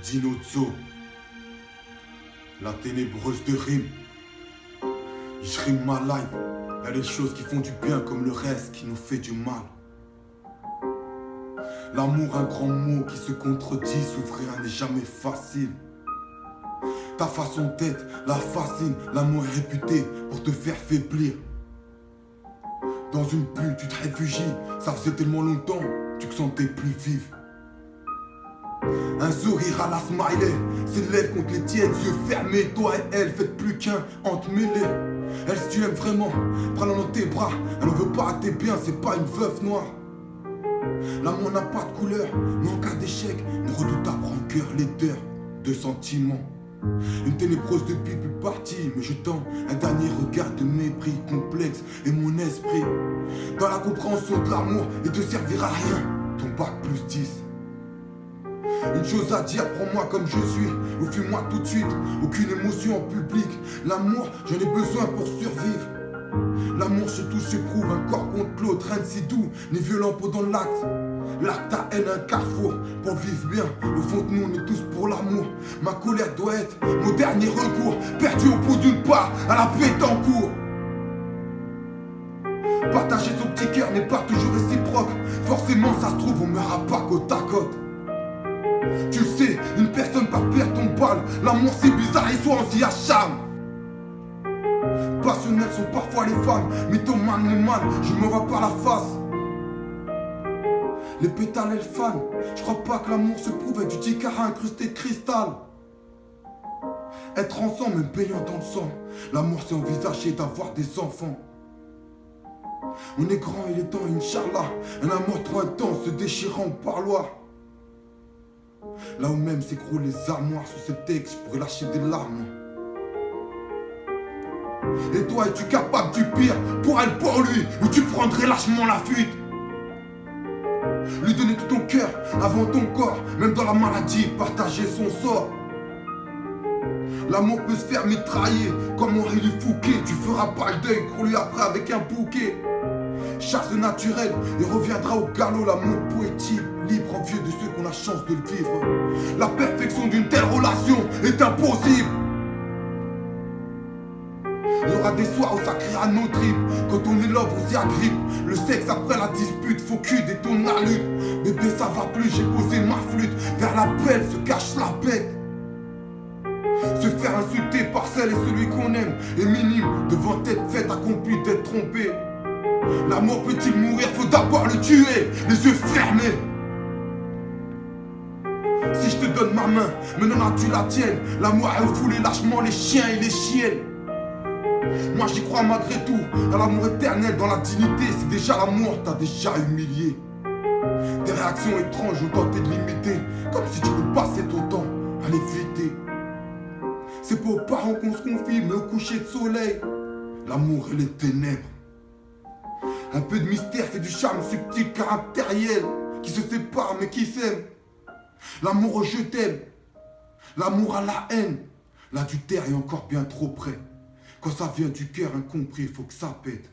Dinozzo, la ténébreuse de rime. Je rime ma life. Y'a des choses qui font du bien comme le reste qui nous fait du mal. L'amour, un grand mot qui se contredit, s'ouvrir n'est jamais facile. Ta façon d'être la fascine, l'amour est réputé pour te faire faiblir. Dans une bulle, tu te réfugies, ça faisait tellement longtemps, tu te sentais plus vive. Un sourire à la smiley, c'est lèvres contre les tiennes, yeux fermés, toi et elle, faites plus qu'un entremêlé. Elle, si tu l'aimes vraiment, prends-la dans tes bras, elle ne veut pas à tes biens, c'est pas une veuve noire. L'amour n'a pas de couleur, mais en cas d'échec, une redoutable rancœur, laideur de sentiments. Une ténébreuse de Bible partie, mais je tends un dernier regard de mépris complexe et mon esprit dans la compréhension de l'amour et te servira à rien, ton bac plus 10. Une chose à dire, prends-moi comme je suis, ou fuis-moi tout de suite, aucune émotion en public. L'amour, j'en ai besoin pour survivre. L'amour se touche, s'éprouve, un corps contre l'autre, rien de si doux, ni violent pendant l'acte. L'acte à haine, un carrefour, pour vivre bien, au fond de nous, on est tous pour l'amour. Ma colère doit être mon dernier recours, perdu au bout d'une part, à la Pétancourt. Partager son petit cœur n'est pas toujours réciproque, forcément ça se trouve, on meura pas côte à côte. Tu le sais, une personne pas perdre ton balle, l'amour c'est bizarre et soit on s'y acharne. Passionnelles sont parfois les femmes, mythomanes les mâles, je me vois pas la face. Les pétales elles fanent, je crois pas que l'amour se prouve avec du ticara incrusté de cristal. Être ensemble même baignant dans le sang, l'amour c'est envisager d'avoir des enfants. On est grand, il est temps, Inch'Allah, un amour trop intense se déchirant au parloir. Là où même s'écroulent les armoires sous ces textes, je pourrais lâcher des larmes. Et toi, es-tu capable du pire pour elle, pour lui, ou tu prendrais lâchement la fuite? Lui donner tout ton cœur avant ton corps, même dans la maladie, partager son sort. L'amour peut se faire mitrailler comme Henri Fouquet. Tu feras pas le deuil pour lui après avec un bouquet. Chasse naturelle, il reviendra au galop. L'amour poétique, libre, envieux de ceux qui ont la chance de le vivre. La perfection d'une telle relation est impossible. Il y aura des soirs où ça criera nos tripes. Quand on est love, on s'y agrippe. Le sexe après la dispute, faut cul détonne la lutte. Bébé ça va plus, j'ai posé ma flûte. Vers la belle se cache la bête. Se faire insulter par celle et celui qu'on aime est minime. Devant être fait accompli d'être trompé. L'amour peut-il mourir? Faut d'abord le tuer, les yeux fermés. Si je te donne ma main, maintenant tu la tiennes. L'amour a foulé lâchement les chiens et les chiennes. Moi j'y crois malgré tout, à l'amour éternel dans la dignité. C'est déjà l'amour, t'as déjà humilié. Des réactions étranges ont tenté de l'imiter, comme si tu peux passer ton temps à l'éviter. C'est pas aux parents qu'on se confie, mais au coucher de soleil. L'amour et les ténèbres. Un peu de mystère, c'est du charme subtil, caractériel, qui se sépare mais qui s'aime. L'amour au je t'aime, l'amour à la haine. L'adultère est encore bien trop près. Quand ça vient du cœur incompris, il faut que ça pète.